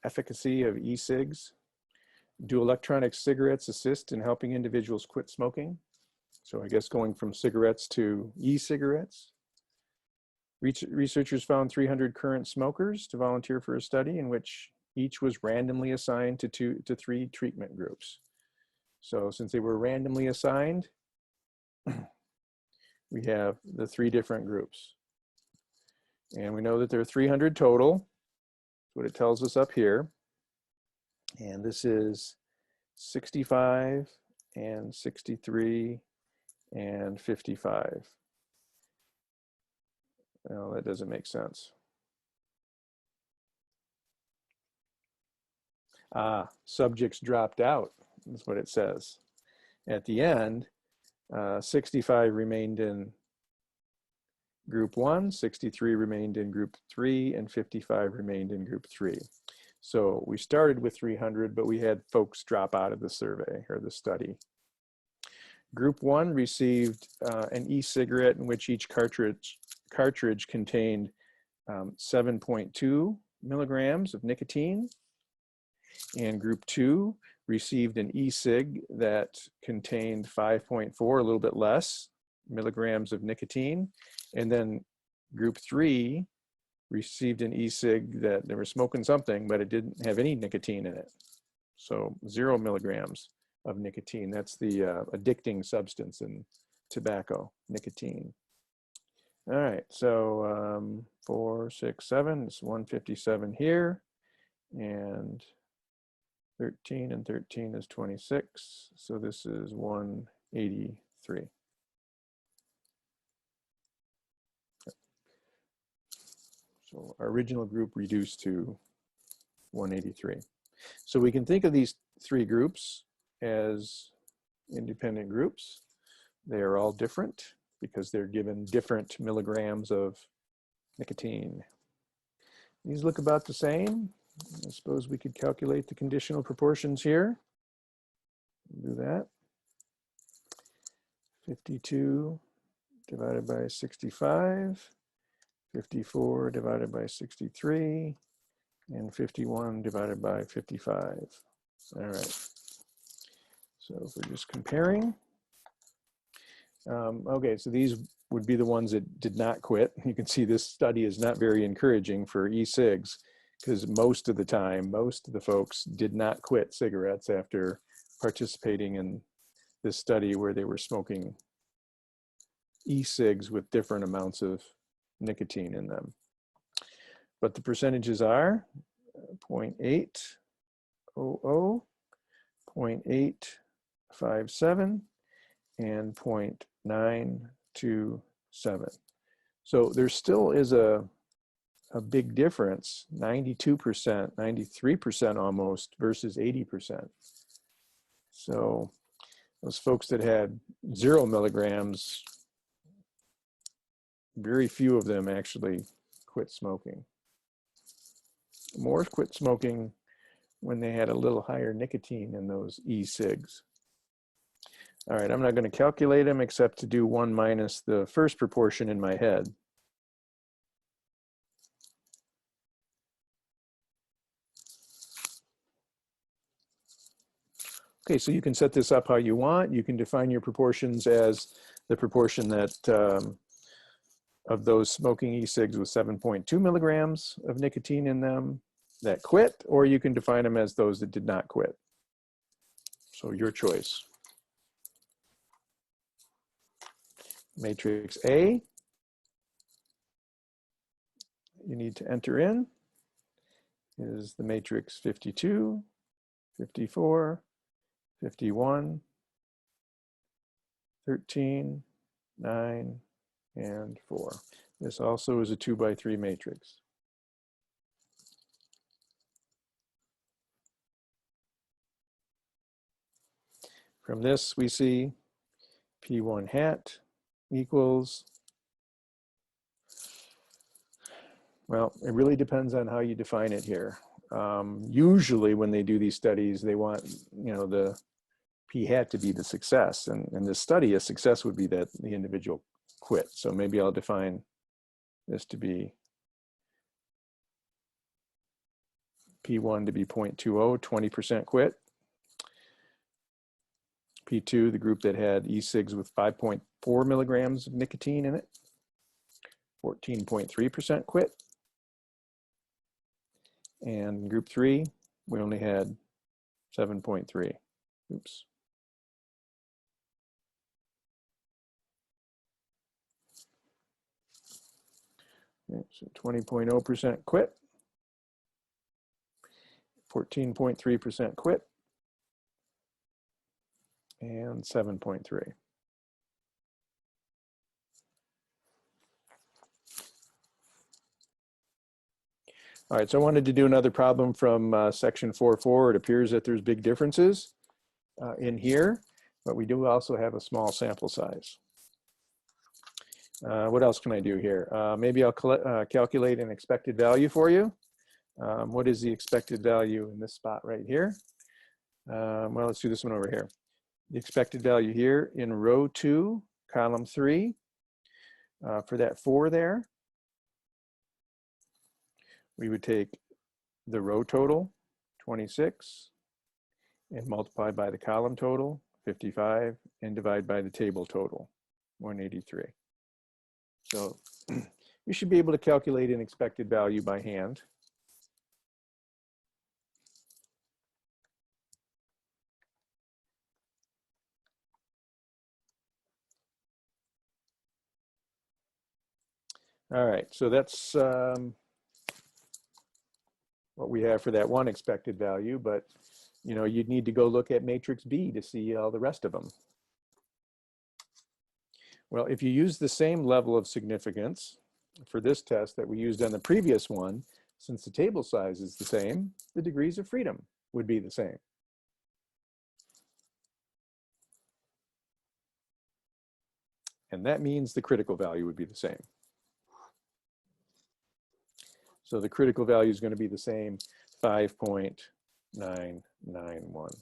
efficacy of e-cigs. Do electronic cigarettes assist in helping individuals quit smoking? So I guess going from cigarettes to e-cigarettes. Researchers found 300 current smokers to volunteer for a study in which each was randomly assigned to 3 treatment groups. So since they were randomly assigned, we have the 3 different groups. And we know that there are 300 total. That's what it tells us up here. And this is 65 and 63 and 55. Well, that doesn't make sense. Subjects dropped out, is what it says. At the end, 65 remained in group 1, 63 remained in group 3, and 55 remained in group 3. So we started with 300, but we had folks drop out of the survey or the study. Group 1 received an e-cigarette in which each cartridge contained 7.2 milligrams of nicotine. And group 2 received an e-cig that contained 5.4, a little bit less, milligrams of nicotine. And then group 3 received an e-cig that they were smoking something, but it didn't have any nicotine in it. So 0 milligrams of nicotine. That's the addicting substance in tobacco, nicotine. All right, so 4, 6, 7, it's 157 here, and 13 and 13 is 26, so this is 183. So our original group reduced to 183. So we can think of these 3 groups as independent groups. They are all different because they're given different milligrams of nicotine. These look about the same. I suppose we could calculate the conditional proportions here. Do that. 52 divided by 65, 54 divided by 63, and 51 divided by 55. All right. So if we're just comparing, okay, so these would be the ones that did not quit. You can see this study is not very encouraging for e-cigs because most of the time, most of the folks did not quit cigarettes after participating in this study where they were smoking e-cigs with different amounts of nicotine in them. But the percentages are 0.800, 0.857, and 0.927. So there still is a big difference, 92%, 93% almost versus 80%. So those folks that had 0 milligrams, very few of them actually quit smoking. More quit smoking when they had a little higher nicotine in those e-cigs. All right, I'm not going to calculate them except to do 1 minus the first proportion in my head. Okay, so you can set this up how you want. You can define your proportions as the proportion that of those smoking e-cigs with 7.2 milligrams of nicotine in them that quit, or you can define them as those that did not quit. So your choice. Matrix A, you need to enter in is the matrix 52, 54, 51, 13, 9, and 4. This also is a 2 by 3 matrix. From this, we see P1 hat equals, well, it really depends on how you define it here. Usually when they do these studies, they want, the P hat to be the success. And in this study, a success would be that the individual quit. So maybe I'll define this to be P1 to be 0.20, 20% quit. P2, the group that had e-cigs with 5.4 milligrams of nicotine in it, 14.3% quit. And group 3, we only had 7.3. Oops. Okay, so 20.0% quit, 14.3% quit, and 7.3. All right, so I wanted to do another problem from section 4.4. It appears that there's big differences in here, but we do also have a small sample size. What else can I do here? Maybe I'll calculate an expected value for you. What is the expected value in this spot right here? Well, let's do this one over here. The expected value here in row 2, column 3, for that 4 there, we would take the row total, 26, and multiply by the column total, 55, and divide by the table total, 183. So you should be able to calculate an expected value by hand. All right, so that's what we have for that one expected value, but you know, you'd need to go look at matrix B to see all the rest of them. Well, if you use the same level of significance for this test that we used on the previous one, since the table size is the same, the degrees of freedom would be the same. And that means the critical value would be the same. So the critical value is going to be the same, 5.991.